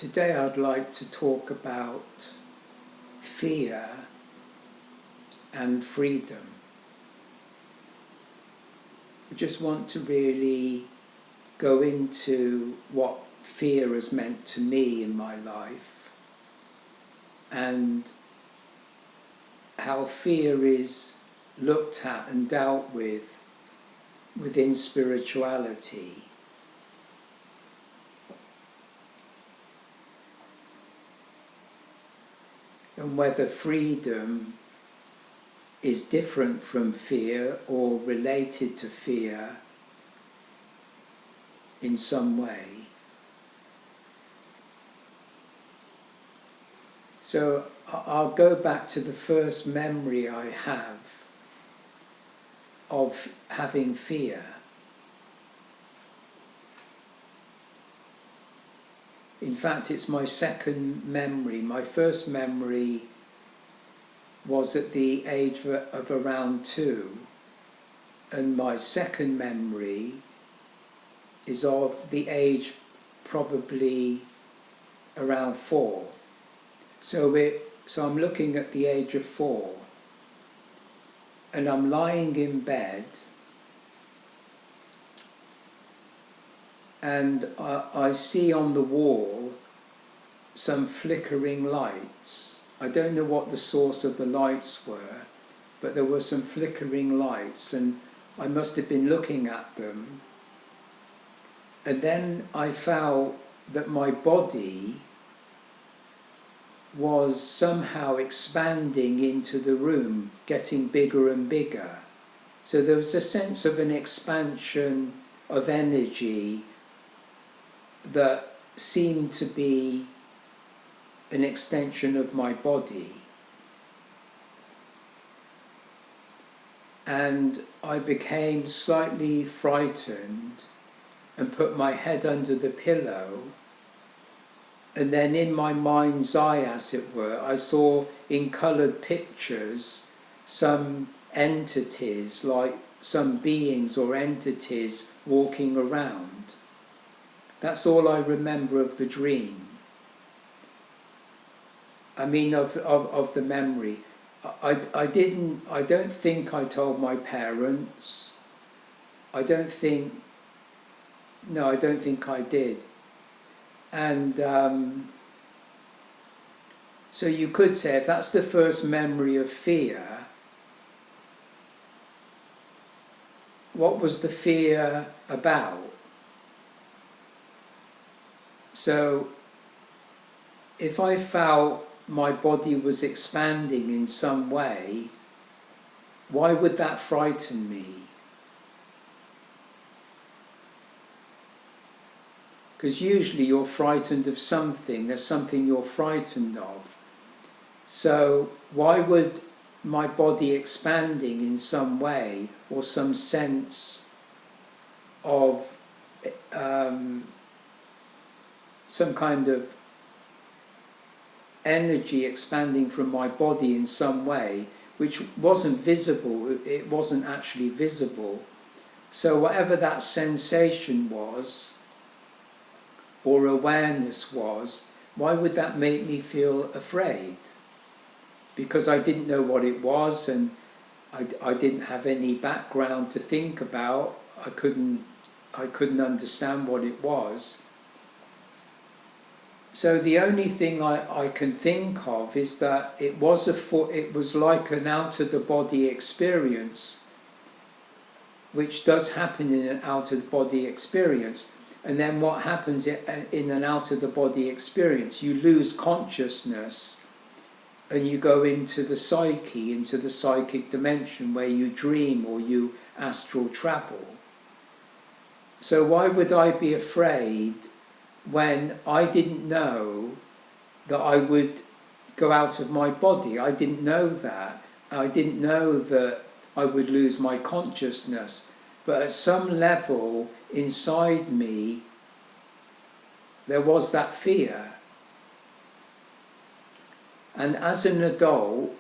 Today I'd like to talk about fear and freedom. I just want to really go into what fear has meant to me in my life and how fear is looked at and dealt with within spirituality. And whether freedom is different from fear or related to fear in some way. So I'll go back to the first memory I have of having fear. In fact, it's my second memory. My first memory was at the age of around 2, and my second memory is of the age probably around 4. So I'm looking at the age of 4, and I'm lying in bed, and I see on the wall some flickering lights. I don't know what the source of the lights were, but there were some flickering lights, and I must have been looking at them. And then I felt that my body was somehow expanding into the room, getting bigger and bigger. So there was a sense of an expansion of energy that seemed to be an extension of my body. And I became slightly frightened and put my head under the pillow. And then in my mind's eye, as it were, I saw in coloured pictures some entities, like some beings or entities walking around. That's all I remember of the dream. I mean, of the memory. I don't think I told my parents. I don't think I did. And so you could say, if that's the first memory of fear, what was the fear about? So if I felt my body was expanding in some way, why would that frighten me? Because usually you're frightened of something, there's something you're frightened of. So why would my body expanding in some way, or some sense of some kind of energy expanding from my body in some way, which wasn't visible, it wasn't actually visible. So whatever that sensation was, or awareness was, why would that make me feel afraid? Because I didn't know what it was, and I didn't have any background to think about. I couldn't understand what it was. So the only thing I can think of is that it was like an out-of-the-body experience, which does happen in an out-of-the-body experience. And then what happens in an out-of-the-body experience? You lose consciousness and you go into the psyche, into the psychic dimension where you dream or you astral travel. So why would I be afraid when I didn't know that I would go out of my body? I didn't know that. I didn't know that I would lose my consciousness. But at some level inside me, there was that fear. And as an adult,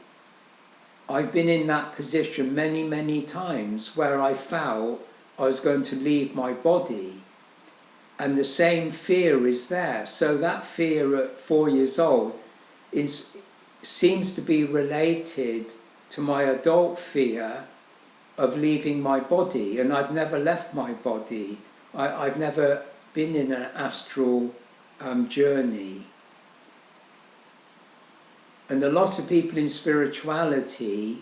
I've been in that position many, many times where I felt I was going to leave my body. and the same fear is there. So that fear at 4 years old seems to be related to my adult fear of leaving my body, and I've never left my body. I've never been in an astral journey. And a lot of people in spirituality,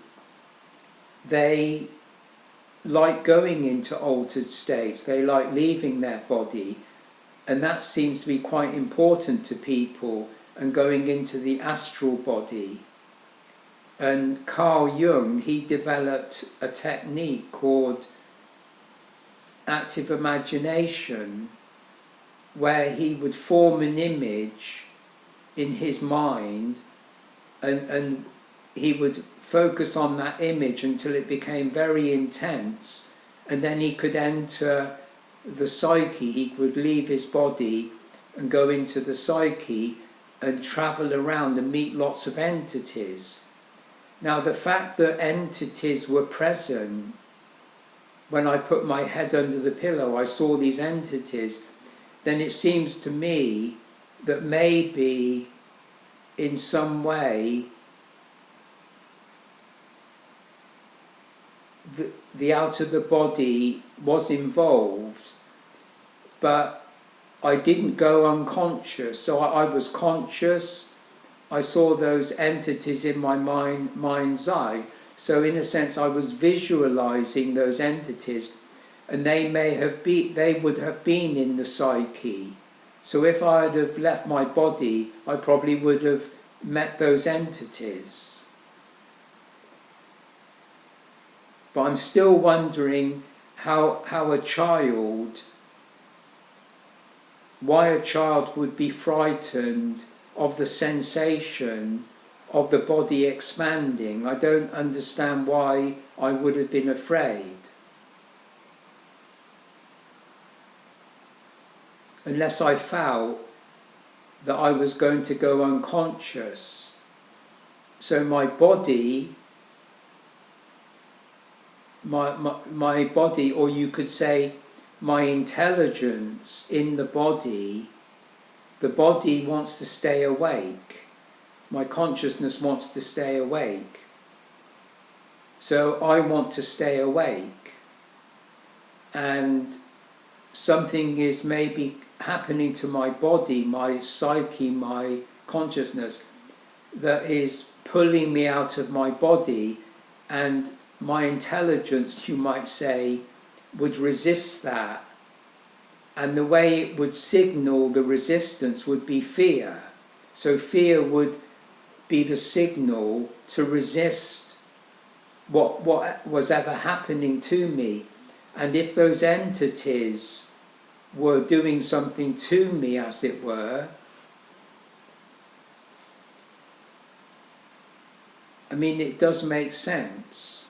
they like going into altered states, they like leaving their body, and that seems to be quite important to people, and going into the astral body. And Carl Jung, he developed a technique called active imagination, where he would form an image in his mind, and he would focus on that image until it became very intense, and then he could enter the psyche. He could leave his body and go into the psyche and travel around and meet lots of entities. Now, the fact that entities were present, when I put my head under the pillow, I saw these entities, then it seems to me that maybe in some way the out of the body was involved, but I didn't go unconscious. So I was conscious. I saw those entities in my mind's eye. So in a sense, I was visualizing those entities, and they would have been in the psyche. So if I'd have left my body, I probably would have met those entities. But I'm still wondering why a child would be frightened of the sensation of the body expanding. I don't understand why I would have been afraid. Unless I felt that I was going to go unconscious. So my body, my body, or you could say my intelligence in the body wants to stay awake. My consciousness wants to stay awake. So I want to stay awake. And something is maybe happening to my body, my psyche, my consciousness, that is pulling me out of my body, and my intelligence, you might say, would resist that. And the way it would signal the resistance would be fear. So fear would be the signal to resist what was ever happening to me. And if those entities were doing something to me, as it were, I mean, it does make sense.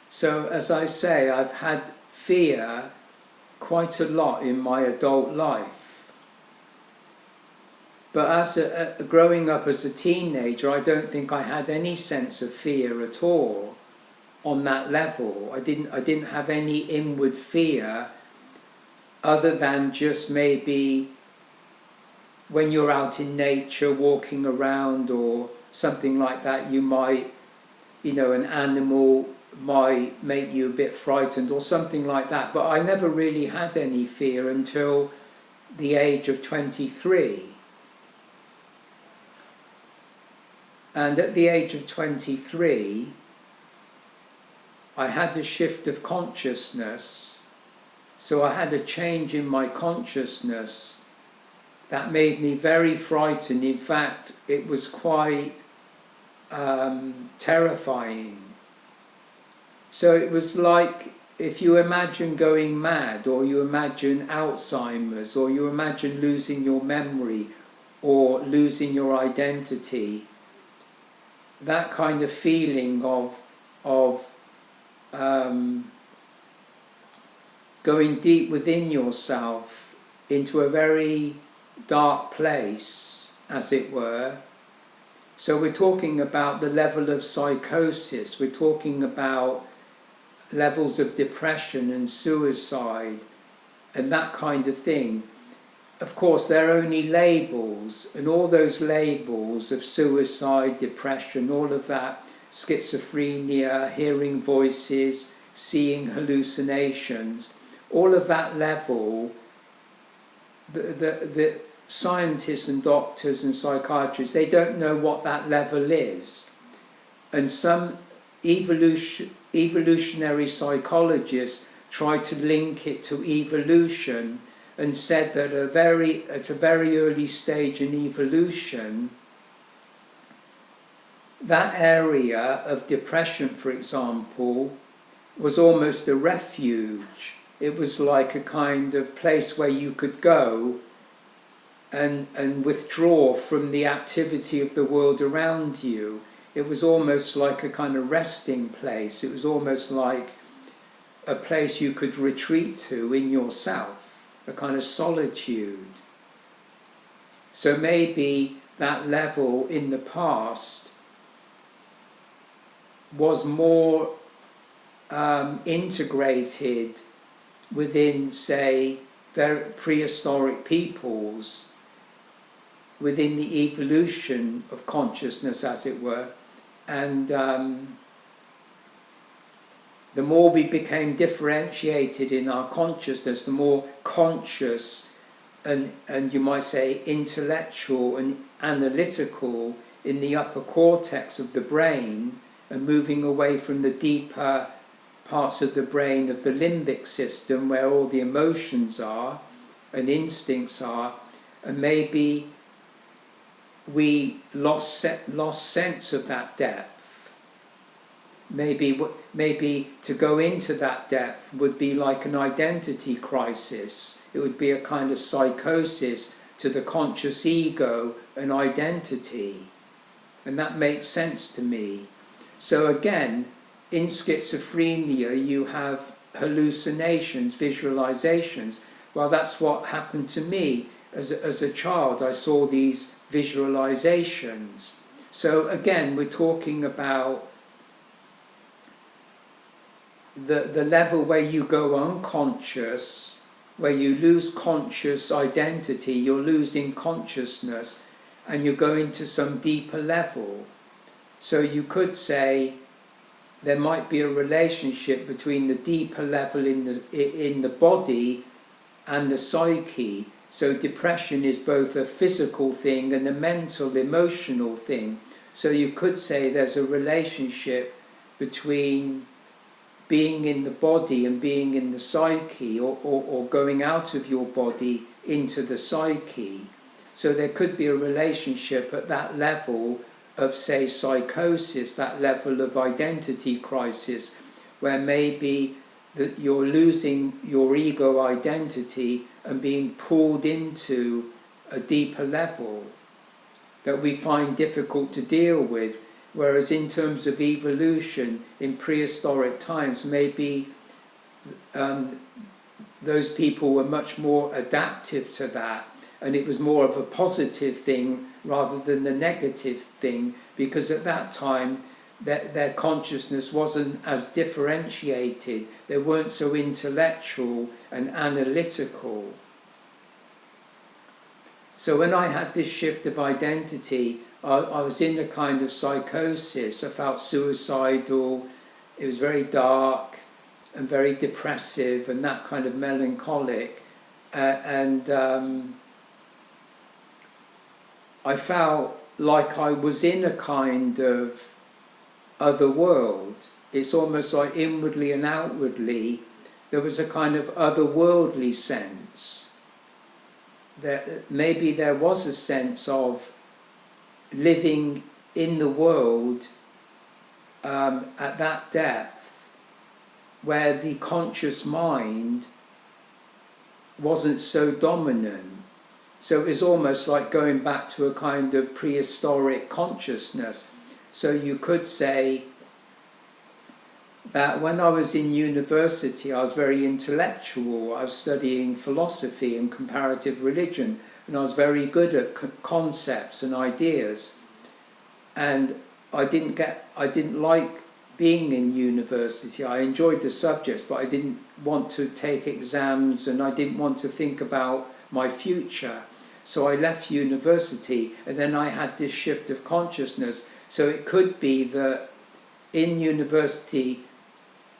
So, as I say, I've had fear quite a lot in my adult life. But as growing up as a teenager, I don't think I had any sense of fear at all on that level. I didn't have any inward fear, other than just maybe when you're out in nature walking around or something like that, you might, an animal might make you a bit frightened or something like that. But I never really had any fear until the age of 23. And at the age of 23, I had a shift of consciousness. So I had a change in my consciousness that made me very frightened. In fact, it was quite terrifying. So it was like, if you imagine going mad, or you imagine Alzheimer's, or you imagine losing your memory, or losing your identity, that kind of feeling of going deep within yourself into a very dark place, as it were. So we're talking about the level of psychosis, we're talking about levels of depression and suicide and that kind of thing. Of course, they're only labels, and all those labels of suicide, depression, all of that, schizophrenia, hearing voices, seeing hallucinations, all of that level, the scientists and doctors and psychiatrists, they don't know what that level is. And some evolutionary psychologists try to link it to evolution and said that at a very early stage in evolution, that area of depression, for example, was almost a refuge. It was like a kind of place where you could go and withdraw from the activity of the world around you. It was almost like a kind of resting place. It was almost like a place you could retreat to in yourself, a kind of solitude. So maybe that level in the past was more integrated within, say, very prehistoric peoples, within the evolution of consciousness, as it were. And the more we became differentiated in our consciousness, the more conscious and you might say intellectual and analytical in the upper cortex of the brain, and moving away from the deeper parts of the brain of the limbic system where all the emotions are and instincts are, and maybe we lost sense of that depth. Maybe to go into that depth would be like an identity crisis. It would be a kind of psychosis to the conscious ego and identity. And that makes sense to me. So again, in schizophrenia you have hallucinations, visualizations. Well, that's what happened to me as a child. I saw these visualizations. So again, we're talking about the level where you go unconscious, where you lose conscious identity, you're losing consciousness, and you go into some deeper level. So you could say there might be a relationship between the deeper level in the body and the psyche. So depression is both a physical thing and a mental, emotional thing. So you could say there's a relationship between being in the body and being in the psyche, or going out of your body into the psyche. So there could be a relationship at that level of, say, psychosis, that level of identity crisis, where maybe that you're losing your ego identity and being pulled into a deeper level that we find difficult to deal with. Whereas in terms of evolution in prehistoric times, maybe those people were much more adaptive to that, and it was more of a positive thing rather than the negative thing, because at that time their consciousness wasn't as differentiated, they weren't so intellectual and analytical. So when I had this shift of identity, I was in a kind of psychosis. I felt suicidal, it was very dark and very depressive and that kind of melancholic, and I felt like I was in a kind of other world. It's almost like inwardly and outwardly there was a kind of otherworldly sense. That maybe there was a sense of living in the world at that depth where the conscious mind wasn't so dominant. So it was almost like going back to a kind of prehistoric consciousness. So you could say that when I was in university, I was very intellectual. I was studying philosophy and comparative religion, and I was very good at concepts and ideas. and I didn't like being in university. I enjoyed the subjects, but I didn't want to take exams, and I didn't want to think about my future. So I left university, and then I had this shift of consciousness. So it could be that in university,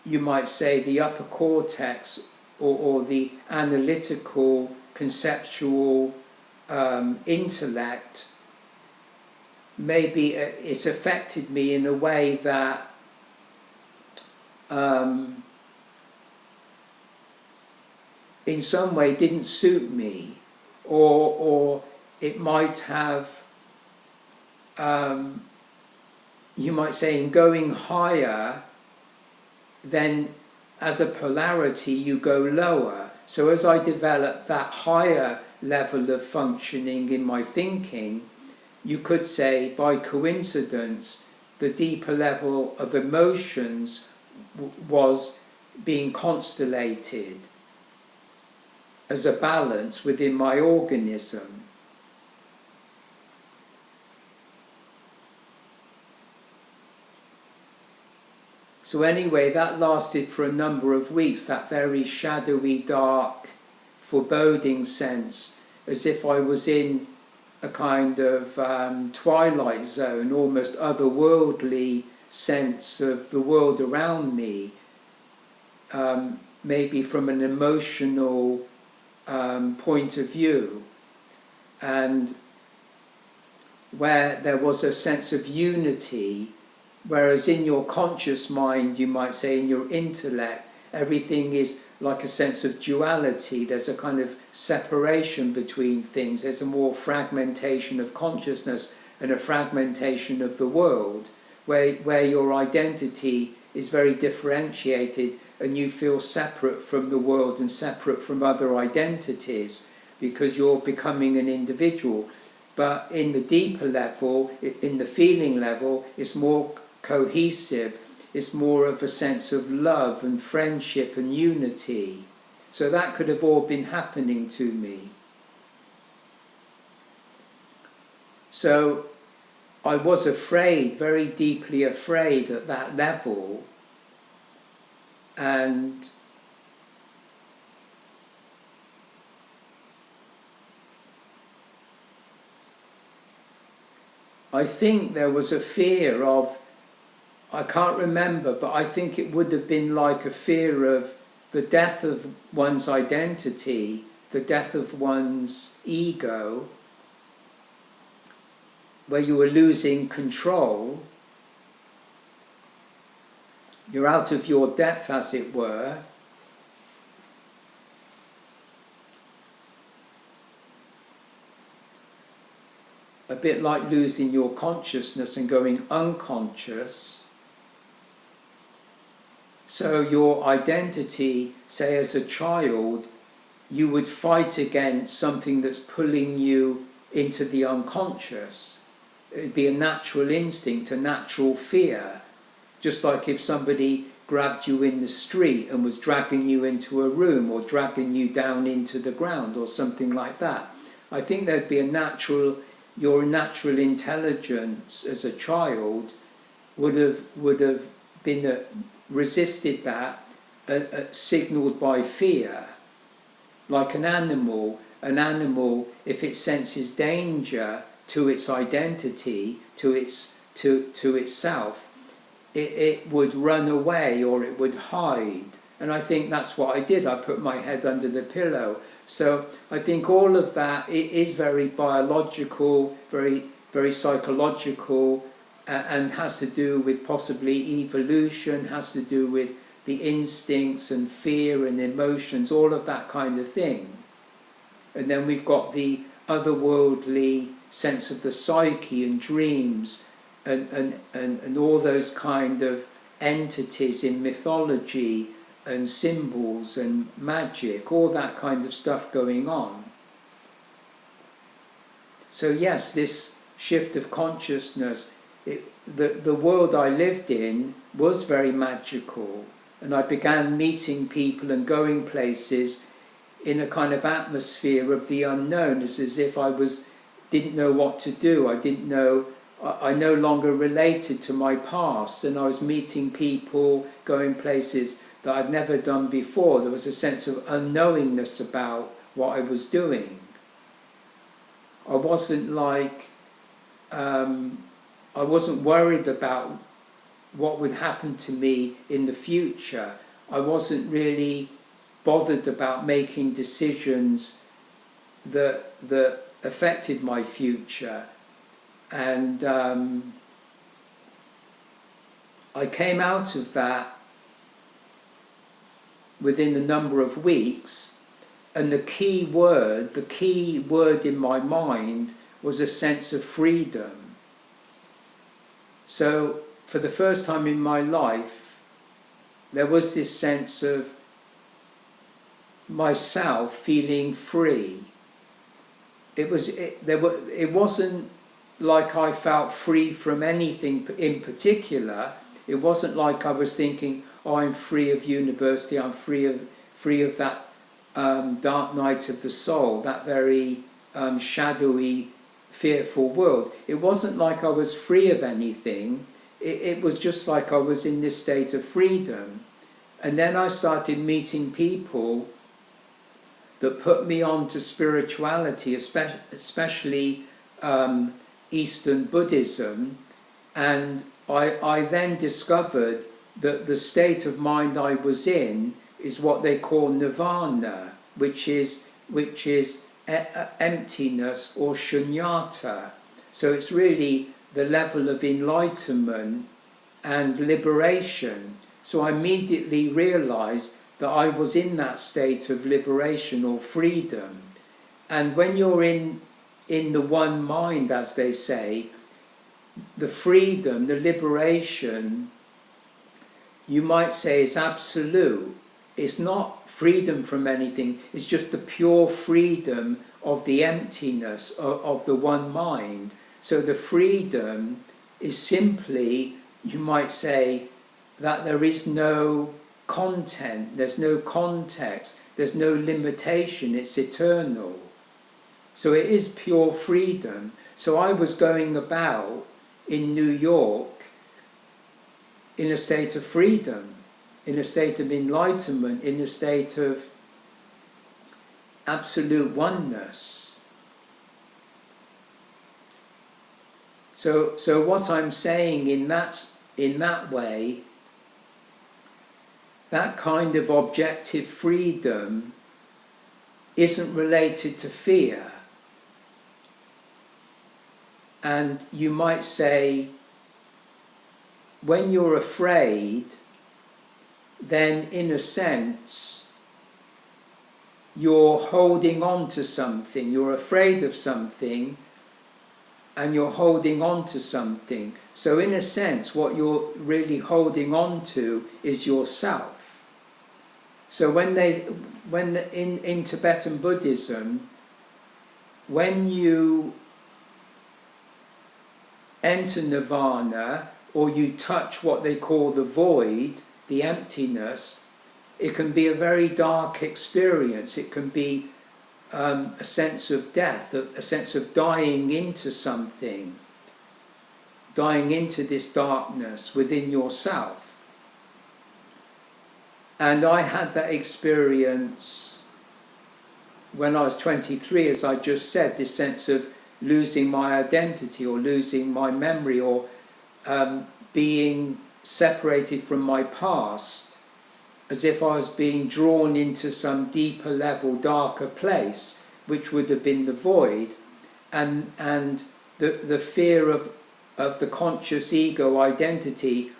you might say the upper cortex, or the analytical, conceptual intellect, maybe it affected me in a way that in some way didn't suit me, or it might have, you might say, in going higher, then as a polarity you go lower. So as I developed that higher level of functioning in my thinking, you could say by coincidence the deeper level of emotions was being constellated as a balance within my organism. So anyway, that lasted for a number of weeks, that very shadowy, dark, foreboding sense, as if I was in a kind of twilight zone, almost otherworldly sense of the world around me, maybe from an emotional point of view, and where there was a sense of unity. Whereas in your conscious mind, you might say, in your intellect, everything is like a sense of duality. There's a kind of separation between things. There's a more fragmentation of consciousness and a fragmentation of the world, where your identity is very differentiated and you feel separate from the world and separate from other identities because you're becoming an individual. But in the deeper level, in the feeling level, it's more cohesive, it's more of a sense of love and friendship and unity. So that could have all been happening to me. So I was afraid, very deeply afraid at that level, and I think there was a fear of, I can't remember, but I think it would have been like a fear of the death of one's identity, the death of one's ego, where you were losing control. You're out of your depth, as it were. A bit like losing your consciousness and going unconscious. So your identity, say as a child, you would fight against something that's pulling you into the unconscious. It'd be a natural instinct, a natural fear. Just like if somebody grabbed you in the street and was dragging you into a room or dragging you down into the ground or something like that. I think there'd be a natural, your natural intelligence as a child would have been resisted that, signalled by fear. Like an animal, if it senses danger to its identity, to itself, it would run away or it would hide. And I think that's what I did. I put my head under the pillow. So I think all of that, it is very biological, very, very psychological, and has to do with possibly evolution, has to do with the instincts and fear and emotions, all of that kind of thing. And then we've got the otherworldly sense of the psyche and dreams and all those kind of entities in mythology and symbols and magic, all that kind of stuff going on. So yes, this shift of consciousness, the world I lived in was very magical, and I began meeting people and going places in a kind of atmosphere of the unknown. It's as if I didn't know what to do. I didn't know. I no longer related to my past, and I was meeting people, going places that I'd never done before. There was a sense of unknowingness about what I was doing. I wasn't like, I wasn't worried about what would happen to me in the future. I wasn't really bothered about making decisions that affected my future. And I came out of that within a number of weeks, and the key word in my mind was a sense of freedom. So for the first time in my life, there was this sense of myself feeling free. It wasn't like I felt free from anything in particular. It wasn't like I was thinking, oh, I'm free of university, I'm free of that dark night of the soul, that very shadowy, fearful world. It wasn't like I was free of anything. It was just like I was in this state of freedom. And then I started meeting people that put me on to spirituality, especially Eastern Buddhism, and I then discovered that the state of mind I was in is what they call Nirvana, which is emptiness or shunyata. So it's really the level of enlightenment and liberation. So I immediately realized that I was in that state of liberation or freedom. And when you're in the one mind, as they say, the freedom, the liberation, you might say is absolute. It's not freedom from anything, it's just the pure freedom of the emptiness of the one mind. So the freedom is simply, you might say, that there is no content, there's no context, there's no limitation, it's eternal. So it is pure freedom. So I was going about in New York in a state of freedom, in a state of enlightenment, in a state of absolute oneness. So what I'm saying in that way, that kind of objective freedom isn't related to fear. And you might say, when you're afraid, then in a sense, you're holding on to something, you're afraid of something, and you're holding on to something. So in a sense, what you're really holding on to is yourself. So in Tibetan Buddhism, when you enter Nirvana, or you touch what they call the void, the emptiness, it can be a very dark experience. It can be a sense of death, a sense of dying into something, dying into this darkness within yourself. And I had that experience when I was 23, as I just said, this sense of losing my identity or losing my memory or being separated from my past, as if I was being drawn into some deeper level, darker place, which would have been the void, and the fear of the conscious ego identity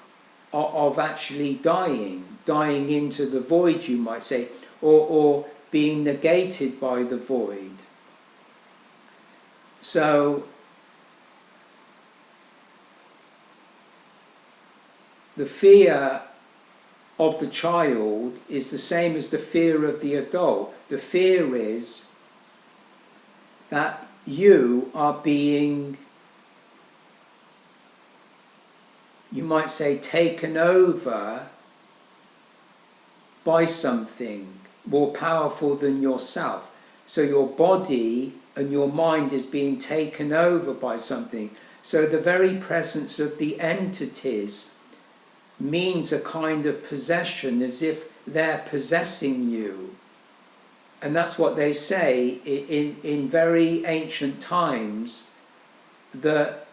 of actually dying into the void, you might say, or being negated by the void. So the fear of the child is the same as the fear of the adult. The fear is that you are being, you might say, taken over by something more powerful than yourself. So your body and your mind is being taken over by something. So the very presence of the entities means a kind of possession, as if they're possessing you. And that's what they say in very ancient times, that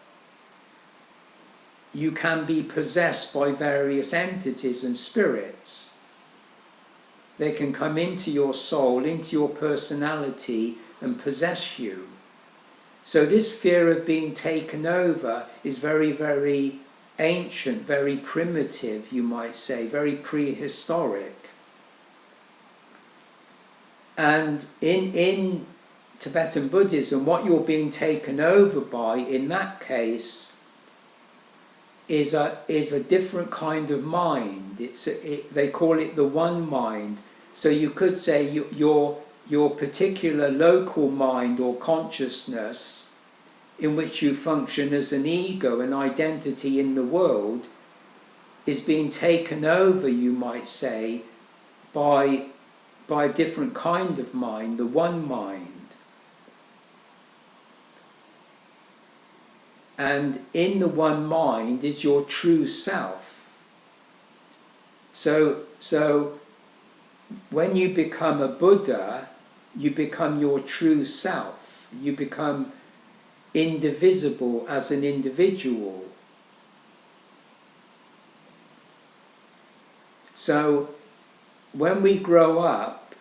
you can be possessed by various entities and spirits. They can come into your soul, into your personality, and possess you. So this fear of being taken over is very, very ancient, very primitive, you might say, very prehistoric. And in Tibetan Buddhism, what you're being taken over by, in that case, is a different kind of mind. They call it the one mind. So you could say your particular local mind or consciousness, in which you function as an ego, an identity in the world, is being taken over, you might say, by a different kind of mind, the one mind. And in the one mind is your true self. So when you become a Buddha, you become your true self. You become indivisible as an individual. So when we grow up,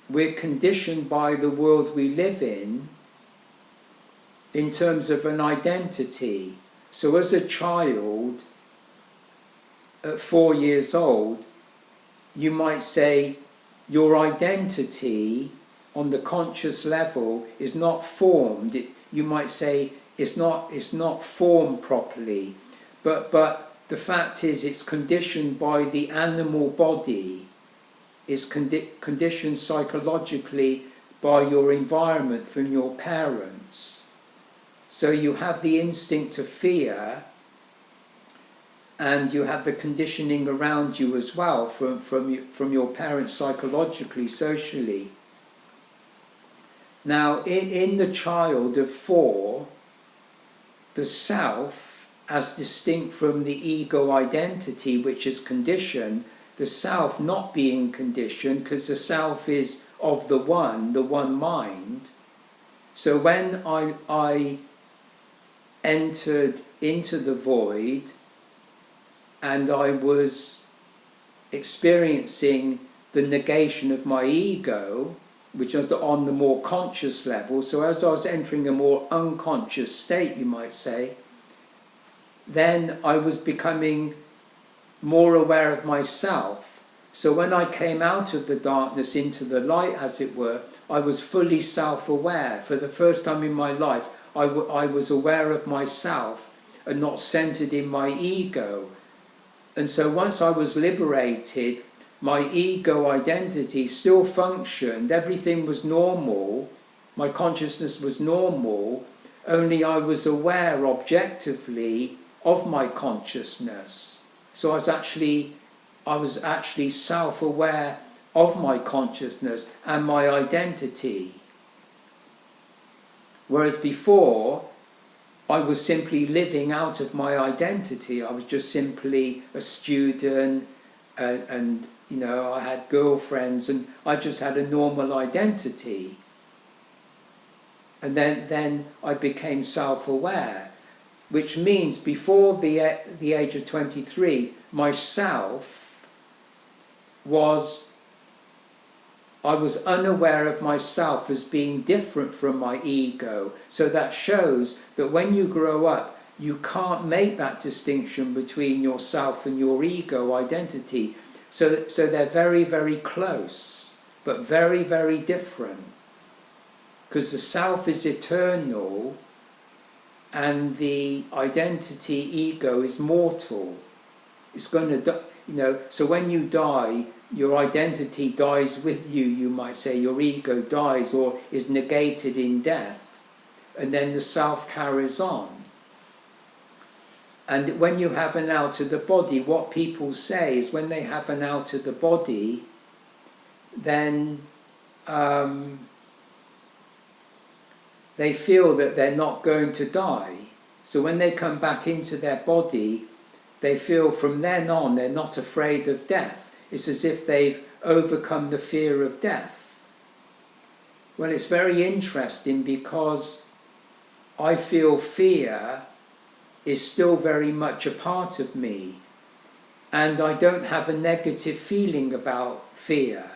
we're conditioned by the world we live in terms of an identity. So as a child, at 4 years old, you might say your identity on the conscious level is not formed. You might say it's not formed properly, but the fact is it's conditioned by the animal body. It's conditioned psychologically by your environment, from your parents. So you have the instinct of fear, and you have the conditioning around you as well from your parents psychologically, socially. Now, in the child of 4, the self, as distinct from the ego identity, which is conditioned, the self not being conditioned, because the self is of the one mind. So when I entered into the void, and I was experiencing the negation of my ego, which is on the more conscious level. So as I was entering a more unconscious state, you might say, then I was becoming more aware of myself. So when I came out of the darkness into the light, as it were, I was fully self-aware. For the first time in my life, I was aware of myself and not centered in my ego. And so once I was liberated, my ego identity still functioned, everything was normal, my consciousness was normal, only I was aware objectively of my consciousness. So I was actually self-aware of my consciousness and my identity. Whereas before, I was simply living out of my identity. I was just simply a student, and you know, I had girlfriends, and I just had a normal identity. And then I became self-aware, which means before the age of 23, myself I was unaware of myself as being different from my ego. So that shows that when you grow up, you can't make that distinction between yourself and your ego identity. So they're very, very close, but very, very different. Because the self is eternal and the identity ego is mortal. It's going to die, you know, so when you die, your identity dies with you, you might say. Your ego dies or is negated in death, and then the self carries on. And when you have an out of the body, what people say is when they have an out of the body, then they feel that they're not going to die. So when they come back into their body, they feel from then on they're not afraid of death. It's as if they've overcome the fear of death. Well, it's very interesting because I feel fear is still very much a part of me, and I don't have a negative feeling about fear.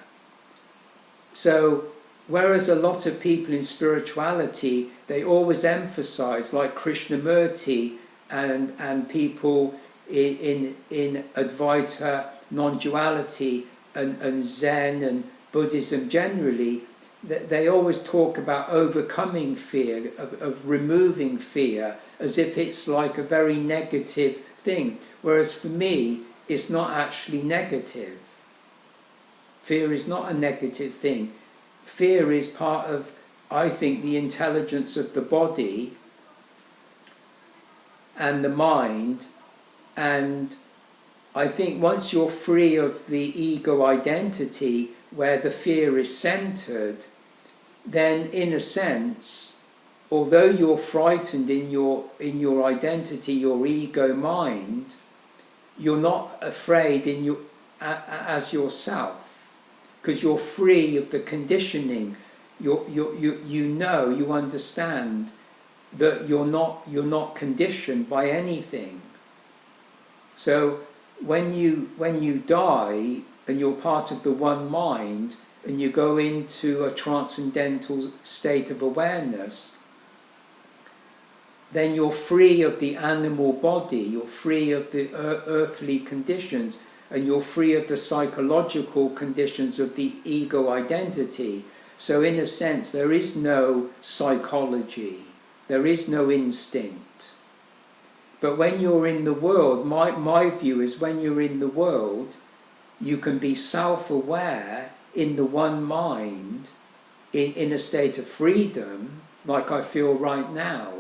So whereas a lot of people in spirituality, they always emphasize, like Krishnamurti and people in Advaita, Non-Duality and Zen and Buddhism generally, they always talk about overcoming fear, of removing fear, as if it's like a very negative thing. Whereas for me, it's not actually negative. Fear is not a negative thing. Fear is part of, I think, the intelligence of the body and the mind. And I think once you're free of the ego identity, where the fear is centered, then in a sense, although you're frightened in your identity, your ego mind, you're not afraid as yourself, because you're free of the conditioning. You understand that you're not conditioned by anything. So when you die and you're part of the one mind and you go into a transcendental state of awareness, then you're free of the animal body, you're free of the earthly conditions, and you're free of the psychological conditions of the ego identity. So in a sense, there is no psychology, there is no instinct. But when you're in the world, my view is when you're in the world, you can be self-aware in the one mind, in a state of freedom, like I feel right now,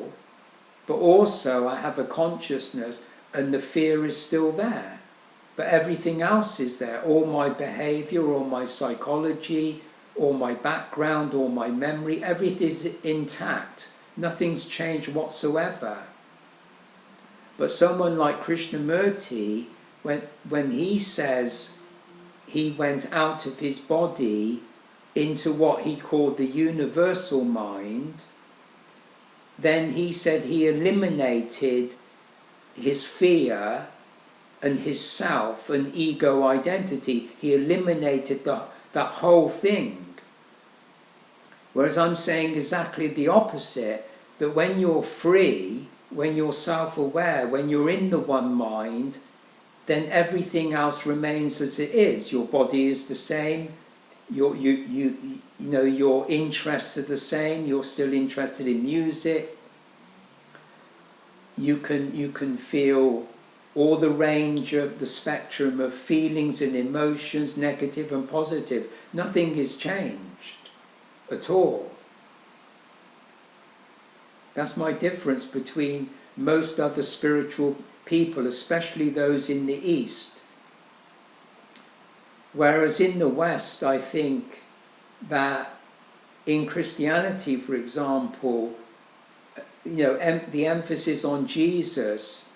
but also I have a consciousness and the fear is still there. But everything else is there, all my behavior, all my psychology, all my background, all my memory, everything's intact. Nothing's changed whatsoever. But someone like Krishnamurti, when he says he went out of his body into what he called the universal mind, then he said he eliminated his fear and his self and ego identity. He eliminated that whole thing. Whereas I'm saying exactly the opposite, that when you're free, when you're self-aware, when you're in the one mind, then everything else remains as it is. Your body is the same, your interests are the same, you're still interested in music, you can feel all the range of the spectrum of feelings and emotions, negative and positive. Nothing is changed at all. That's my difference between most other spiritual people, especially those in the East. Whereas in the West, I think that in Christianity, for example, the emphasis on Jesus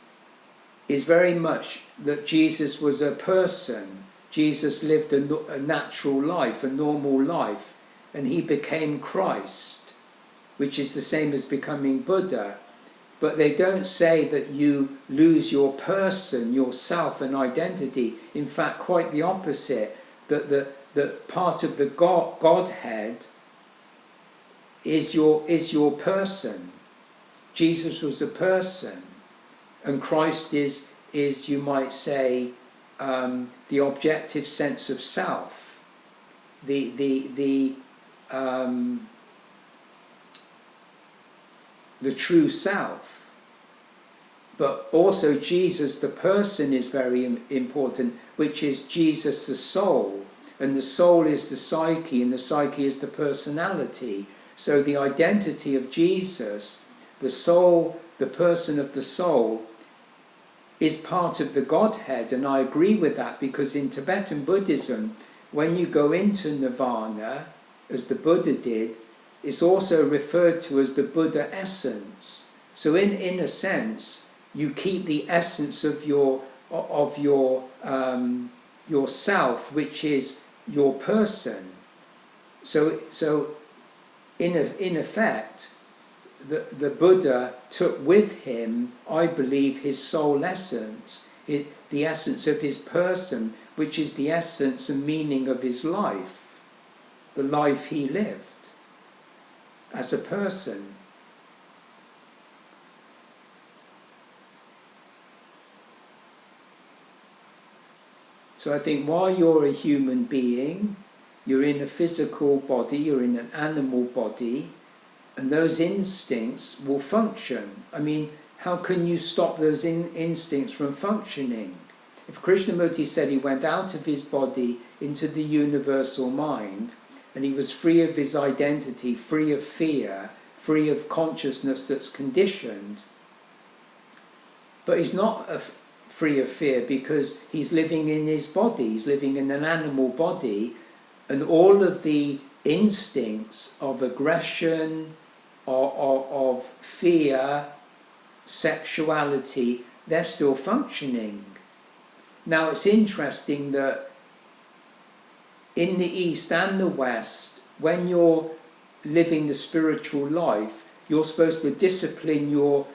is very much that Jesus was a person. Jesus lived a natural life, a normal life, and he became Christ, which is the same as becoming Buddha. But they don't say that you lose your person, yourself and identity. In fact, quite the opposite, that the part of the Godhead is your person. Jesus was a person, and Christ is you might say, the objective sense of self, the true self. But also Jesus, the person, is very important, which is Jesus, the soul. And the soul is the psyche, and the psyche is the personality. So the identity of Jesus, the soul, the person of the soul, is part of the Godhead. And I agree with that, because in Tibetan Buddhism, when you go into Nirvana, as the Buddha did, it's also referred to as the Buddha essence. So in a sense, you keep the essence of your yourself, which is your person. So in effect, the Buddha took with him, I believe, his soul essence, the essence of his person, which is the essence and meaning of his life, the life he lived as a person. So I think while you're a human being, you're in a physical body, you're in an animal body, and those instincts will function. I mean, how can you stop those instincts from functioning? If Krishnamurti said he went out of his body into the universal mind, and he was free of his identity, free of fear, free of consciousness that's conditioned, but he's not free of fear because he's living in his body, he's living in an animal body, and all of the instincts of aggression, of fear, sexuality, they're still functioning. Now it's interesting that in the East and the West, when you're living the spiritual life, you're supposed to discipline your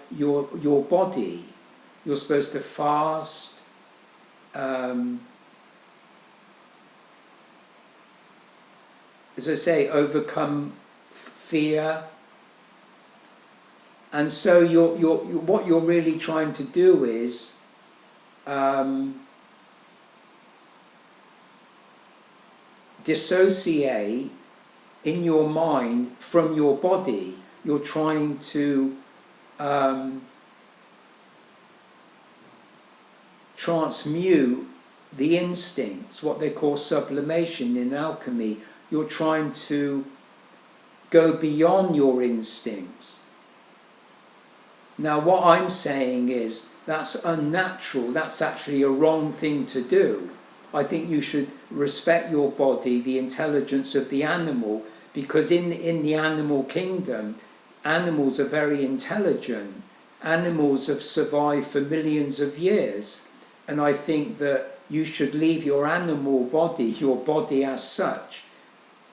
body. You're supposed to fast, as I say, overcome fear. And so what you're really trying to do is dissociate in your mind from your body. You're trying to transmute the instincts, what they call sublimation in alchemy. You're trying to go beyond your instincts. Now what I'm saying is that's unnatural, that's actually a wrong thing to do. I think you should respect your body, the intelligence of the animal, because in the animal kingdom, animals are very intelligent. Animals have survived for millions of years. And I think that you should leave your animal body, your body as such.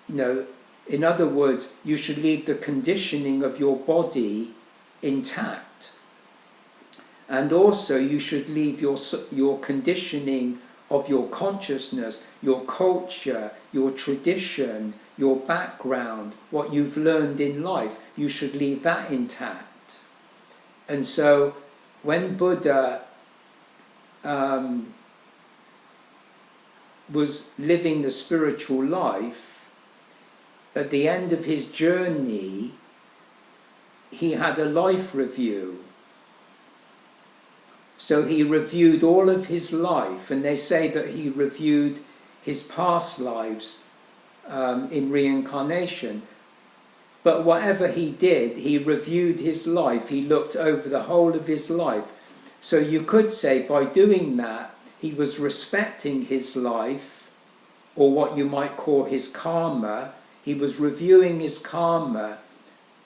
You know, in other words, you should leave the conditioning of your body intact. And also you should leave your conditioning of your consciousness, your culture, your tradition, your background, what you've learned in life. You should leave that intact. And so when Buddha was living the spiritual life, at the end of his journey, he had a life review. So he reviewed all of his life, and they say that he reviewed his past lives in reincarnation. But whatever he did, he reviewed his life, he looked over the whole of his life. So you could say by doing that, he was respecting his life, or what you might call his karma. He was reviewing his karma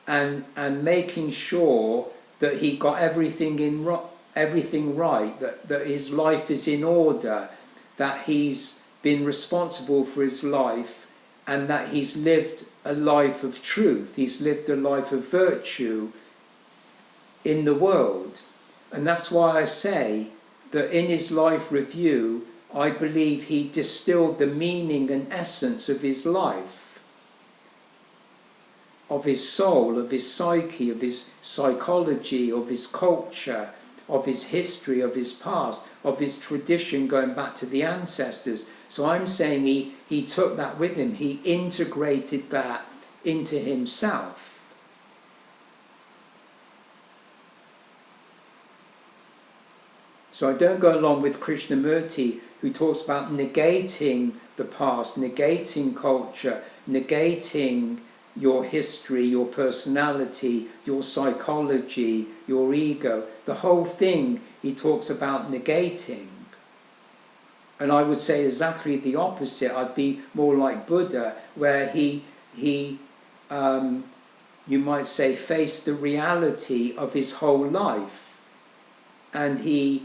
and making sure that he got everything right, that his life is in order, that he's been responsible for his life, and that he's lived a life of truth, he's lived a life of virtue in the world. And that's why I say that in his life review, I believe he distilled the meaning and essence of his life, of his soul, of his psyche, of his psychology, of his culture, of his history, of his past, of his tradition going back to the ancestors. So I'm saying he took that with him, he integrated that into himself. So I don't go along with Krishnamurti, who talks about negating the past, negating culture, negating your history, your personality, your psychology, your ego. The whole thing he talks about negating. And I would say exactly the opposite. I'd be more like Buddha, where he you might say, faced the reality of his whole life, and he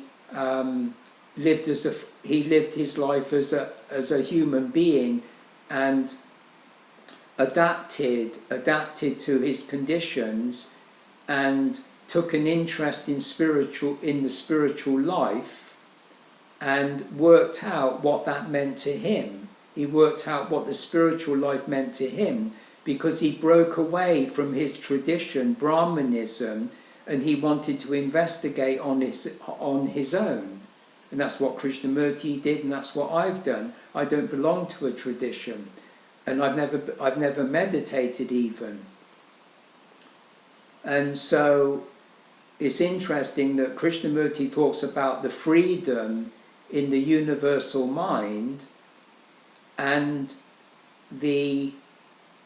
lived his life as a human being, and adapted to his conditions, and took an interest in the spiritual life, and worked out what that meant to him. He worked out what the spiritual life meant to him, because he broke away from his tradition, Brahmanism, and he wanted to investigate on his own. And that's what Krishnamurti did, and that's what I've done. I don't belong to a tradition, and I've never meditated even. And so it's interesting that Krishnamurti talks about the freedom in the universal mind and the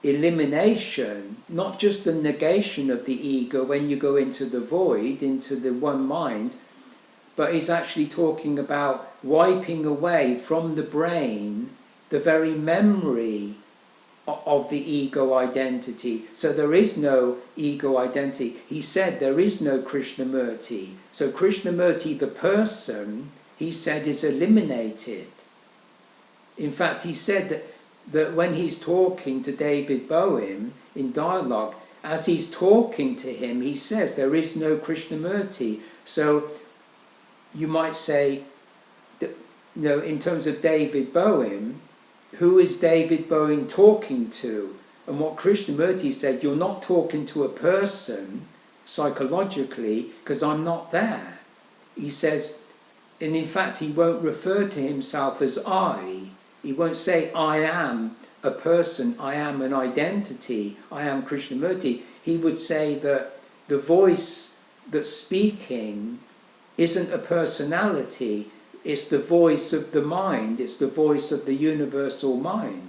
elimination, not just the negation of the ego when you go into the void, into the one mind, but he's actually talking about wiping away from the brain the very memory of the ego identity. So there is no ego identity. He said there is no Krishnamurti. So Krishnamurti, the person, he said, is eliminated. In fact, he said that when he's talking to David Bowie in dialogue, as he's talking to him, he says there is no Krishnamurti. So you might say, in terms of David Bowie, who is David Bowie talking to? And what Krishnamurti said, you're not talking to a person psychologically, because I'm not there. He says, and in fact he won't refer to himself as I. He won't say I am a person, I am an identity, I am Krishnamurti. He would say that the voice that's speaking isn't a personality, it's the voice of the mind, it's the voice of the universal mind.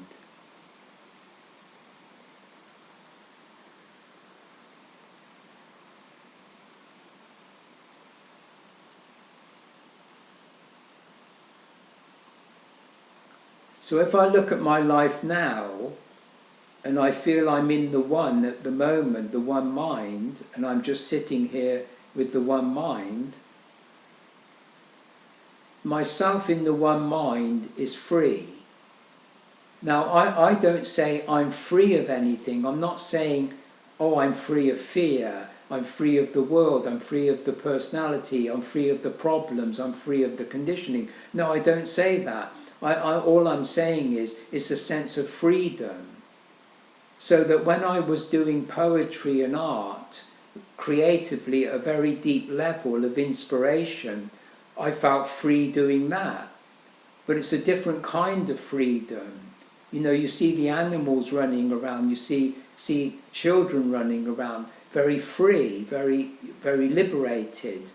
So if I look at my life now, and I feel I'm in the one at the moment, the one mind, and I'm just sitting here with the one mind, myself in the one mind is free. Now, I don't say I'm free of anything. I'm not saying, oh, I'm free of fear, I'm free of the world, I'm free of the personality, I'm free of the problems, I'm free of the conditioning. No, I don't say that. All I'm saying is, it's a sense of freedom. So that when I was doing poetry and art, creatively at a very deep level of inspiration, I felt free doing that. But it's a different kind of freedom. You see the animals running around, you see children running around, very free, very, very liberated.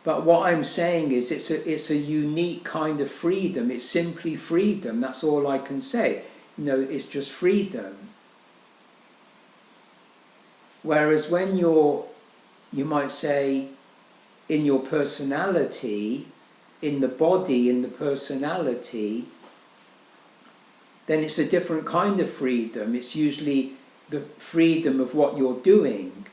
But what I'm saying is it's a unique kind of freedom. It's simply freedom. That's all I can say. It's just freedom. Whereas when you might say, in your personality, in the body, in the personality, then it's a different kind of freedom. It's usually the freedom of what you're doing.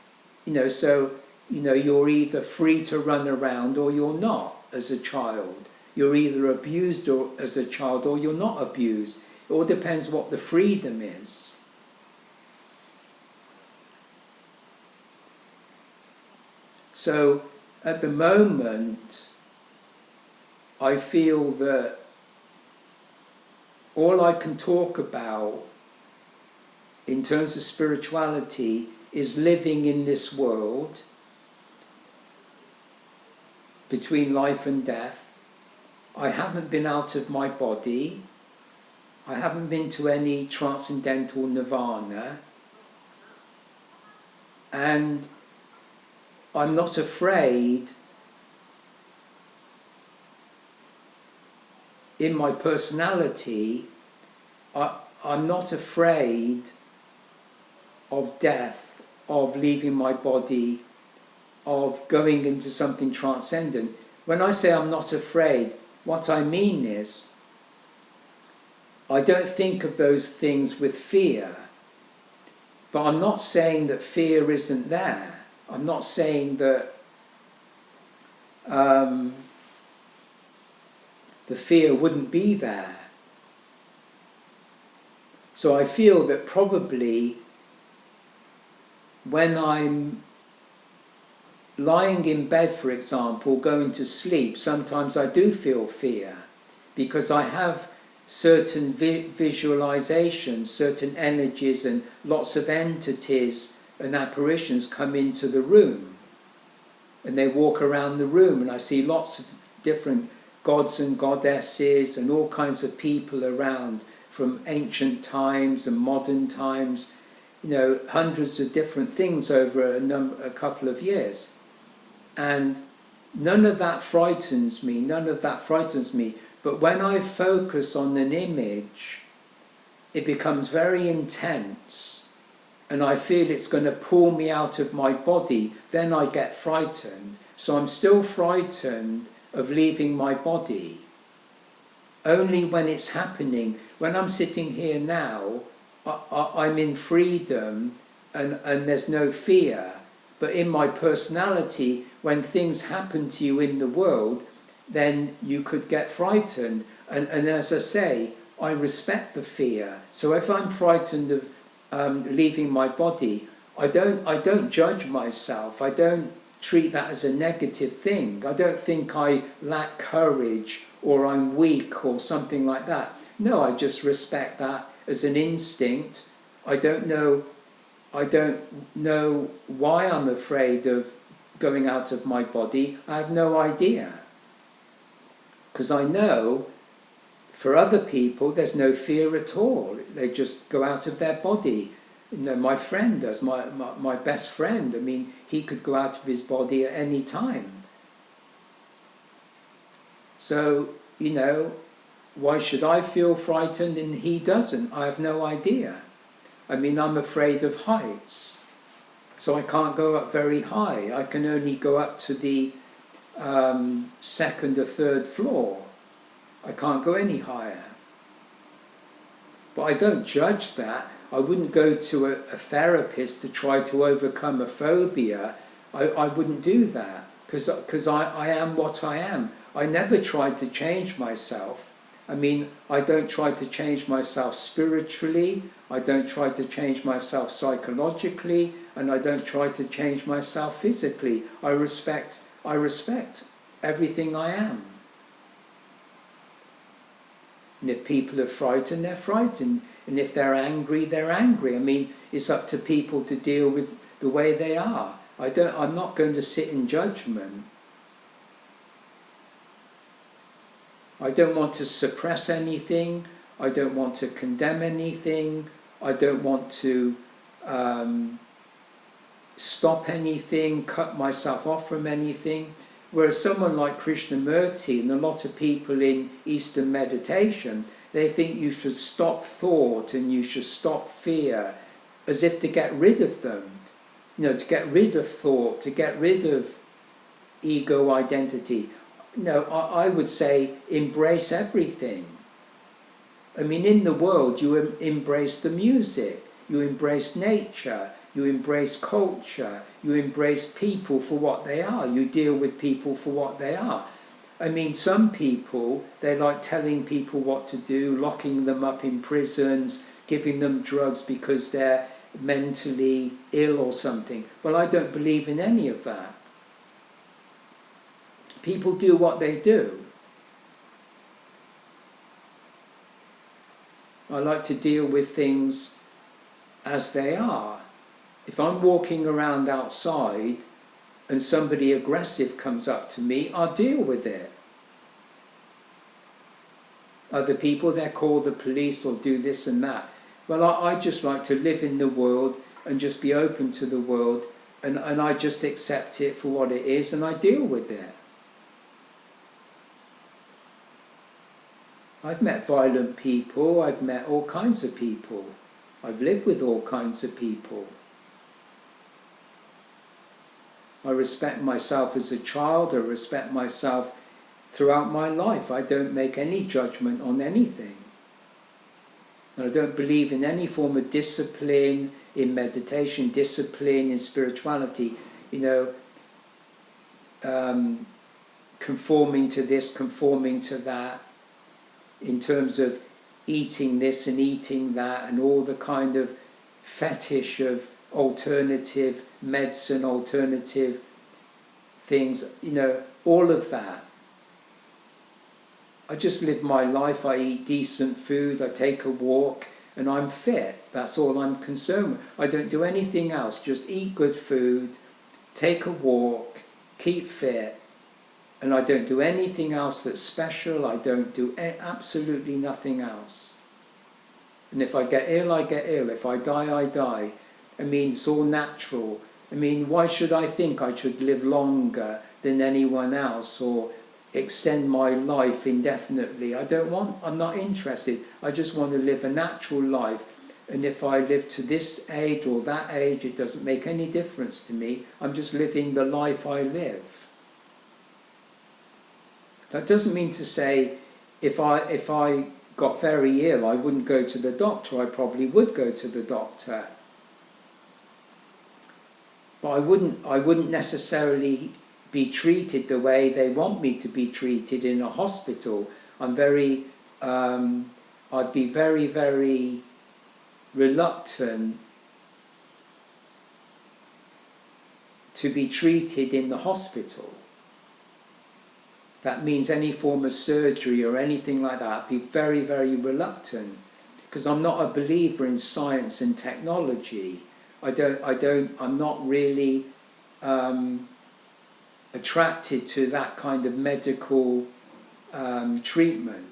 So you're either free to run around or you're not as a child. You're either abused as a child or you're not abused. It all depends what the freedom is. So at the moment, I feel that all I can talk about in terms of spirituality is living in this world between life and death. I haven't been out of my body. I haven't been to any transcendental nirvana. And I'm not afraid in my personality, I'm not afraid of death, of leaving my body, of going into something transcendent. When I say I'm not afraid, what I mean is I don't think of those things with fear, But I'm not saying that fear isn't there. I'm not saying that the fear wouldn't be there. So I feel that probably when I'm lying in bed, for example, going to sleep, sometimes I do feel fear because I have certain visualizations, certain energies and lots of entities and apparitions come into the room. And they walk around the room and I see lots of different gods and goddesses and all kinds of people around from ancient times and modern times, you know, hundreds of different things over a couple of years. And none of that frightens me, but when I focus on an image, it becomes very intense and I feel it's going to pull me out of my body, then I get frightened. So I'm still frightened of leaving my body. Only when it's happening, when I'm sitting here now, I'm in freedom and there's no fear. But in my personality, when things happen to you in the world, then you could get frightened. And as I say, I respect the fear. So if I'm frightened of leaving my body, I don't judge myself. I don't treat that as a negative thing. I don't think I lack courage or I'm weak or something like that. No, I just respect that as an instinct. I don't know why I'm afraid of going out of my body. I have no idea. Because I know for other people there's no fear at all. They just go out of their body. You know, my friend does, my best friend. I mean, he could go out of his body at any time. So, you know, why should I feel frightened and he doesn't? I have no idea. I mean, I'm afraid of heights, so I can't go up very high. I can only go up to the second or third floor. I can't go any higher. But I don't judge that. I wouldn't go to a therapist to try to overcome a phobia. I wouldn't do that, because I am what I am. I never tried to change myself. I mean, I don't try to change myself spiritually, I don't try to change myself psychologically, and I don't try to change myself physically. I respect everything I am. And if people are frightened, they're frightened. And if they're angry, they're angry. I mean, it's up to people to deal with the way they are. I'm not going to sit in judgment. I don't want to suppress anything. I don't want to condemn anything. I don't want to stop anything, cut myself off from anything. Whereas someone like Krishnamurti and a lot of people in Eastern meditation, they think you should stop thought and you should stop fear, as if to get rid of them. You know, to get rid of thought, to get rid of ego identity. No, I would say embrace everything. I mean, in the world, you embrace the music, you embrace nature, you embrace culture, you embrace people for what they are, you deal with people for what they are. I mean, some people, they like telling people what to do, locking them up in prisons, giving them drugs because they're mentally ill or something. Well, I don't believe in any of that. People do what they do. I like to deal with things as they are. If I'm walking around outside and somebody aggressive comes up to me, I'll deal with it. Other people, they call the police or do this and that. Well, I just like to live in the world and just be open to the world, and I just accept it for what it is and I deal with it. I've met violent people, I've met all kinds of people. I've lived with all kinds of people. I respect myself as a child, I respect myself throughout my life. I don't make any judgment on anything. And I don't believe in any form of discipline in meditation, discipline in spirituality, conforming to this, conforming to that, in terms of eating this and eating that, and all the kind of fetish of alternative medicine, alternative things, all of that. I just live my life, I eat decent food, I take a walk, and I'm fit. That's all I'm concerned with. I don't do anything else, just eat good food, take a walk, keep fit, and I don't do anything else that's special. I don't do absolutely nothing else. And if I get ill, I get ill. If I die, I die. I mean, it's all natural. I mean, why should I think I should live longer than anyone else or extend my life indefinitely? I'm not interested. I just want to live a natural life. And if I live to this age or that age, it doesn't make any difference to me. I'm just living the life I live. That doesn't mean to say if I got very ill, I wouldn't go to the doctor. I probably would go to the doctor. But I wouldn't necessarily be treated the way they want me to be treated in a hospital. I'd be very, very reluctant to be treated in the hospital. That means any form of surgery or anything like that, I'd be very, very reluctant, because I'm not a believer in science and technology. I'm not really attracted to that kind of medical treatment.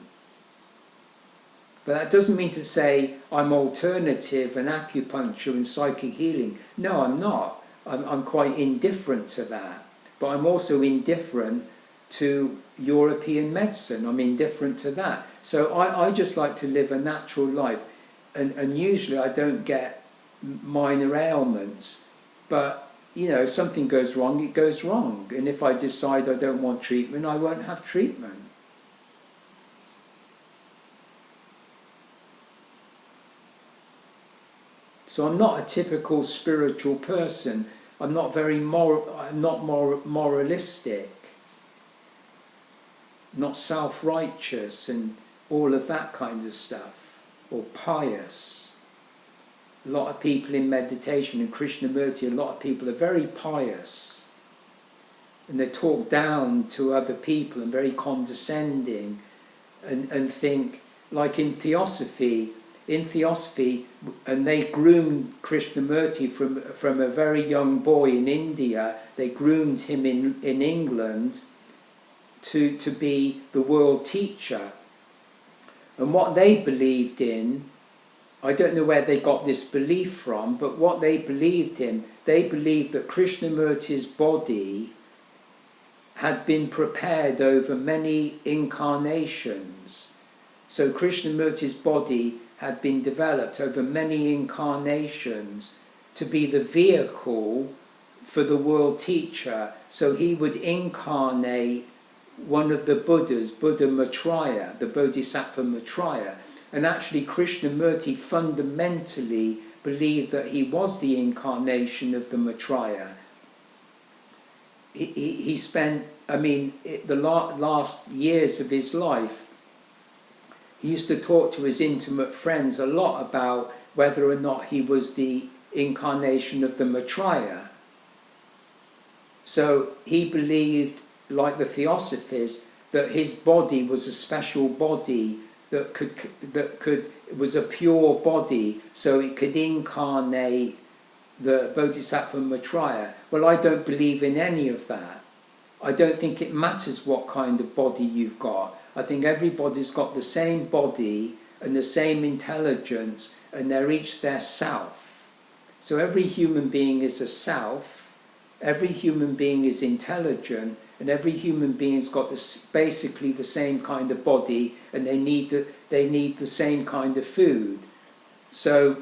But that doesn't mean to say I'm alternative and acupuncture and psychic healing. No, I'm not. I'm quite indifferent to that. But I'm also indifferent to European medicine. I'm indifferent to that. So I just like to live a natural life. And usually I don't get minor ailments. But, if something goes wrong, it goes wrong. And if I decide I don't want treatment, I won't have treatment. So I'm not a typical spiritual person. I'm not very moralistic, not self-righteous and all of that kind of stuff, or pious. A lot of people in meditation and Krishnamurti, a lot of people are very pious, and they talk down to other people and very condescending, and think, like in Theosophy, and they groomed Krishnamurti from a very young boy in India. They groomed him in England to be the world teacher. And what they believed in, I don't know where they got this belief from, but what they believed in, they believed that Krishnamurti's body had been prepared over many incarnations. So Krishnamurti's body had been developed over many incarnations to be the vehicle for the world teacher. So he would incarnate one of the Buddhas, Buddha Maitreya, the Bodhisattva Maitreya. And actually Krishnamurti fundamentally believed that he was the incarnation of the Maitreya. He spent, the last years of his life, he used to talk to his intimate friends a lot about whether or not he was the incarnation of the Maitreya. So he believed, like the Theosophists, that his body was a special body that was a pure body, so it could incarnate the Bodhisattva Maitreya. Well, I don't believe in any of that. I don't think it matters what kind of body you've got. I think everybody's got the same body and the same intelligence, and they're each their self. So every human being is a self, every human being is intelligent, and every human being's got basically the same kind of body, and they need the same kind of food. So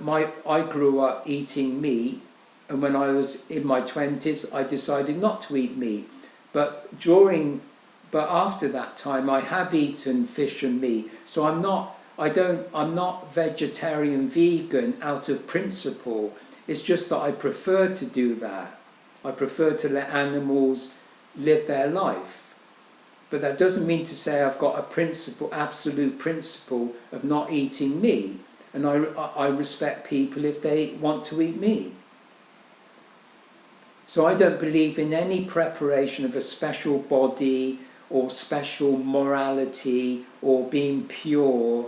I grew up eating meat, and when I was in my 20s, I decided not to eat meat. But after that time, I have eaten fish and meat. So I'm I'm not vegetarian, vegan out of principle. It's just that I prefer to do that. I prefer to let animals live their life. But that doesn't mean to say I've got a principle, absolute principle of not eating meat. And I respect people if they want to eat meat. So I don't believe in any preparation of a special body or special morality or being pure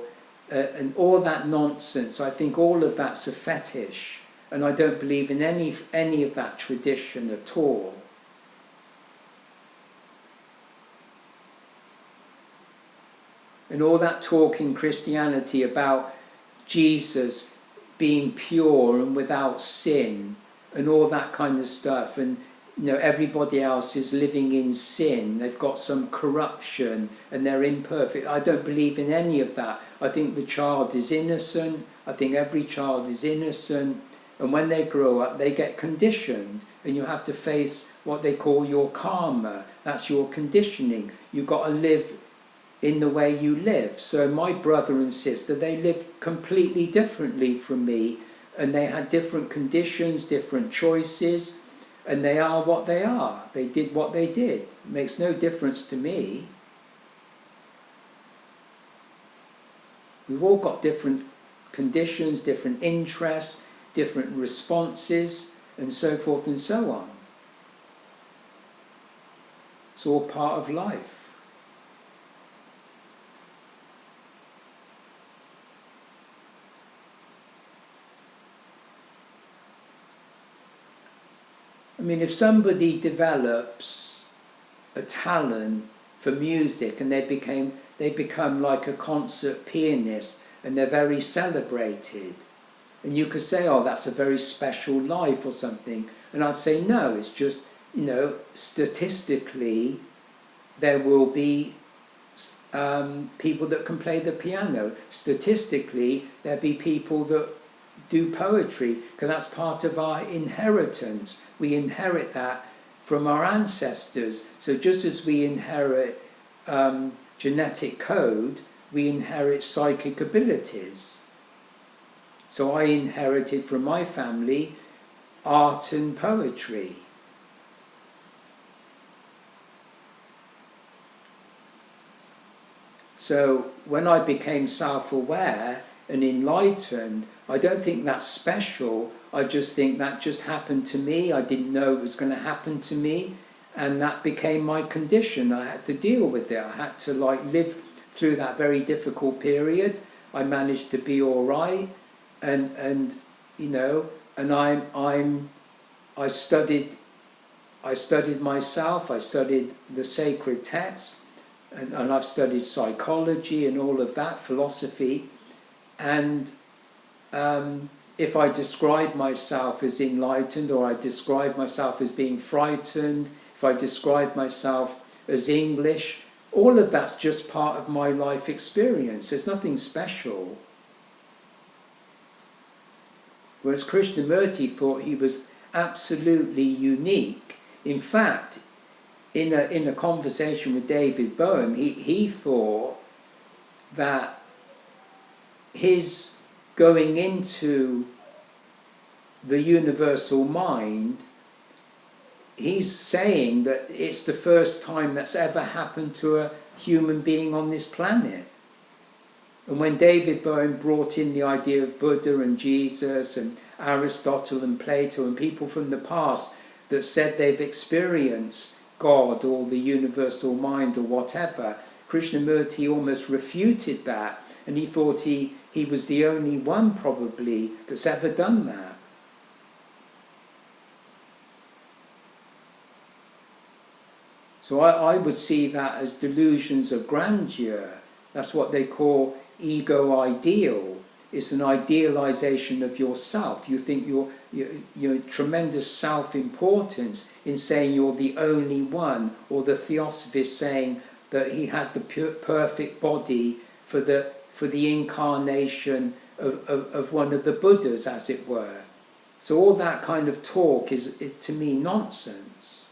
and all that nonsense. I think all of that's a fetish, and I don't believe in any of that tradition at all. And all that talk in Christianity about Jesus being pure and without sin and all that kind of stuff, and everybody else is living in sin, they've got some corruption and they're imperfect. I don't believe in any of that. I think the child is innocent. I think every child is innocent, and when they grow up they get conditioned, and you have to face what they call your karma. That's your conditioning. You've got to live in the way you live. So my brother and sister, they live completely differently from me, and they had different conditions, different choices, and they are what they are. They did what they did. It makes no difference to me. We've all got different conditions, different interests, different responses, and so forth and so on. It's all part of life. I mean, if somebody develops a talent for music and they become like a concert pianist and they're very celebrated, and you could say, oh, that's a very special life or something, and I'd say no, it's just, statistically there will be people that can play the piano. Statistically there'll be people that do poetry, because that's part of our inheritance. We inherit that from our ancestors. So just as we inherit genetic code, we inherit psychic abilities. So I inherited from my family art and poetry. So when I became self-aware and enlightened, I don't think that's special. I just think that just happened to me. I didn't know it was going to happen to me, and that became my condition. I had to deal with it. I had to live through that very difficult period. I managed to be all right, and I studied myself. I studied the sacred texts, and I've studied psychology and all of that, philosophy. And if I describe myself as enlightened, or I describe myself as being frightened, if I describe myself as English, all of that's just part of my life experience. There's nothing special. Whereas Krishnamurti thought he was absolutely unique. In fact, in a conversation with David Bohm, he thought that his going into the universal mind, he's saying that it's the first time that's ever happened to a human being on this planet. And when David Bohm brought in the idea of Buddha and Jesus and Aristotle and Plato and people from the past that said they've experienced God or the universal mind or whatever, Krishnamurti almost refuted that, and he thought he was the only one probably that's ever done that. So I would see that as delusions of grandeur. That's what they call ego ideal. It's an idealization of yourself. You think you're tremendous self-importance in saying you're the only one, or the theosophist saying that he had the perfect body for the incarnation of one of the Buddhas, as it were. So all that kind of talk is to me nonsense.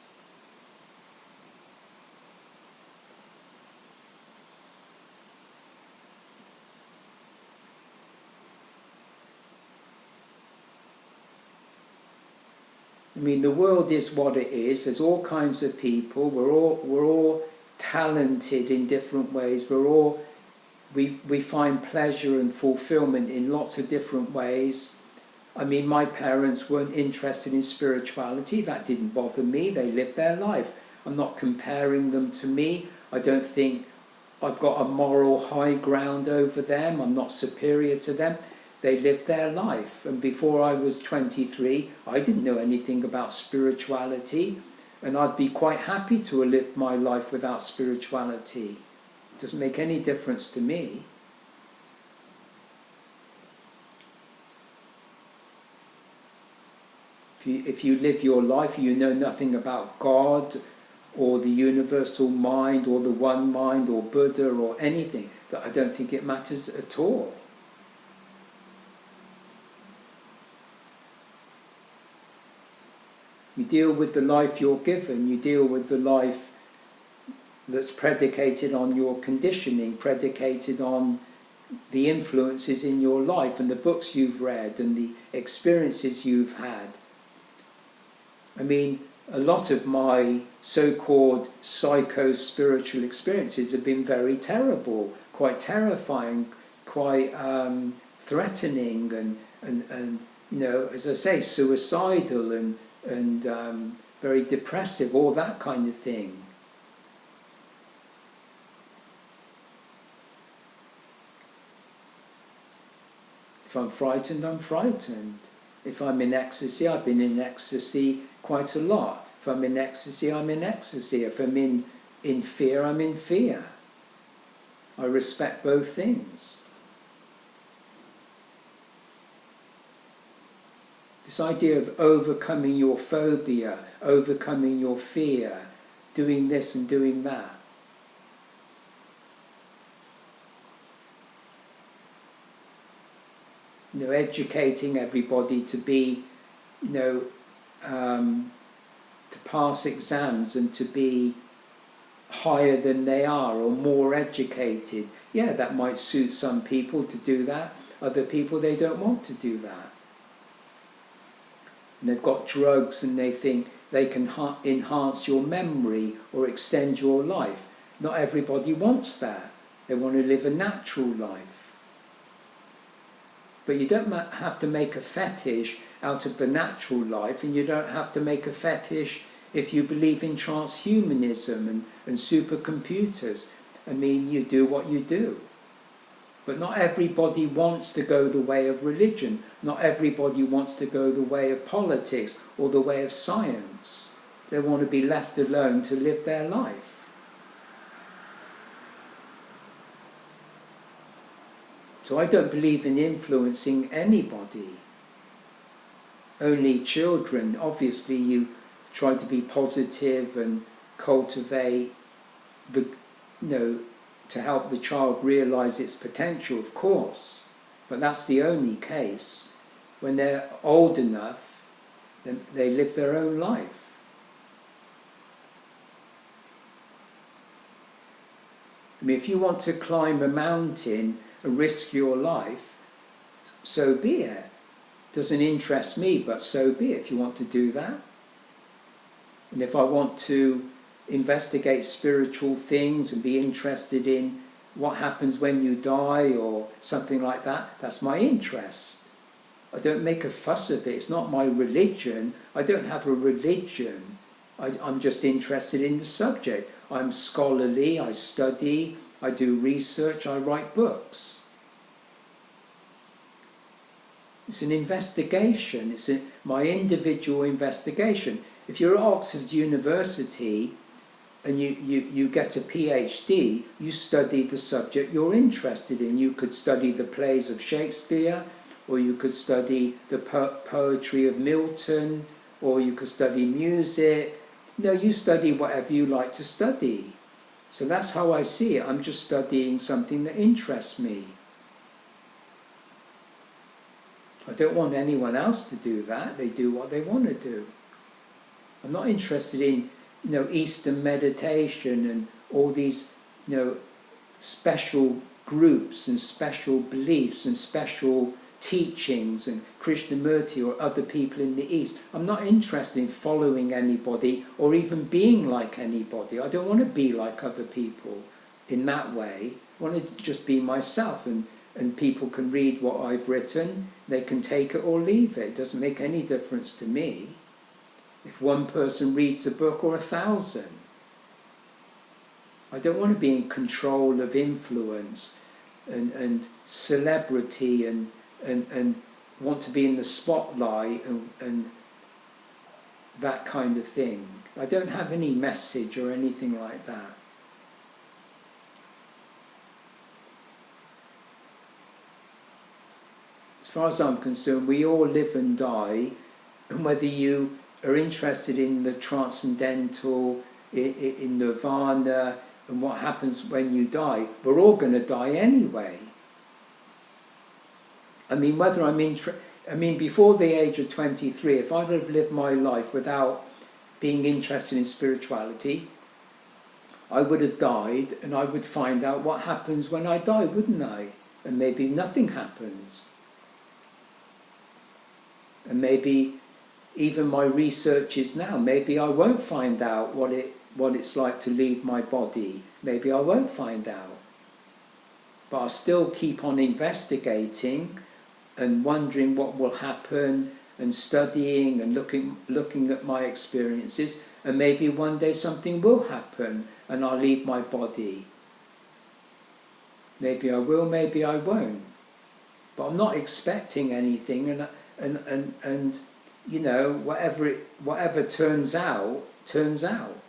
mean, the world is what it is. There's all kinds of people. We're all talented in different ways. We find pleasure and fulfillment in lots of different ways. I mean, my parents weren't interested in spirituality. That didn't bother me. They lived their life. I'm not comparing them to me. I don't think I've got a moral high ground over them. I'm not superior to them. They lived their life. And before I was 23, I didn't know anything about spirituality. And I'd be quite happy to have lived my life without spirituality. It doesn't make any difference to me. If you live your life, you know nothing about God or the universal mind or the one mind or Buddha or anything, that I don't think it matters at all. You deal with the life you're given, you deal with the life that's predicated on your conditioning, predicated on the influences in your life and the books you've read and the experiences you've had. I mean, a lot of my so-called psycho-spiritual experiences have been very terrible, quite terrifying, quite threatening, and you know, as I say, suicidal and very depressive, all that kind of thing. If I'm frightened, I'm frightened. If I'm in ecstasy, I've been in ecstasy quite a lot. If I'm in ecstasy, I'm in ecstasy. If I'm in fear, I'm in fear. I respect both things. This idea of overcoming your phobia, overcoming your fear, doing this and doing that. You know, educating everybody to be, you know, to pass exams and to be higher than they are or more educated. Yeah, that might suit some people to do that. Other people, they don't want to do that. And they've got drugs and they think they can enhance your memory or extend your life. Not everybody wants that. They want to live a natural life. But you don't have to make a fetish out of the natural life, and you don't have to make a fetish if you believe in transhumanism and supercomputers. I mean, you do what you do. But not everybody wants to go the way of religion. Not everybody wants to go the way of politics or the way of science. They want to be left alone to live their life. So I don't believe in influencing anybody. Only children. Obviously you try to be positive and cultivate the, you know, to help the child realise its potential, of course. But that's the only case. When they're old enough, then they live their own life. I mean, if you want to climb a mountain and risk your life, so be it. Doesn't interest me, but so be it if you want to do that. And if I want to investigate spiritual things and be interested in what happens when you die or something like that, that's my interest. I don't make a fuss of it. It's not my religion. I don't have a religion. I'm just interested in the subject. I'm scholarly, I study, I do research, I write books. It's an investigation. It's my individual investigation. If you're at Oxford University and you get a PhD, you study the subject you're interested in. You could study the plays of Shakespeare, or you could study the poetry of Milton, or you could study music. No, you study whatever you like to study. So that's how I see it. I'm just studying something that interests me. I don't want anyone else to do that. They do what they want to do. I'm not interested in, you know, Eastern meditation and all these, you know, special groups and special beliefs and special teachings and Krishnamurti or other people in the East. I'm not interested in following anybody or even being like anybody. I don't want to be like other people in that way. I want to just be myself, and people can read what I've written. They can take it or leave it. It doesn't make any difference to me if one person reads a book or 1,000. I don't want to be in control of influence and celebrity and want to be in the spotlight and that kind of thing. I don't have any message or anything like that. As far as I'm concerned, we all live and die, and whether you are interested in the transcendental, in Nirvana, and what happens when you die, we're all going to die anyway. I mean, whether before the age of 23, if I'd have lived my life without being interested in spirituality, I would have died, and I would find out what happens when I die, wouldn't I? And maybe nothing happens. And maybe even my research is now, maybe I won't find out what it's like to leave my body. Maybe I won't find out. But I'll still keep on investigating and wondering what will happen and studying and looking at my experiences, and maybe one day something will happen and I'll leave my body. Maybe I will, maybe I won't. But I'm not expecting anything, and you know, whatever turns out, turns out.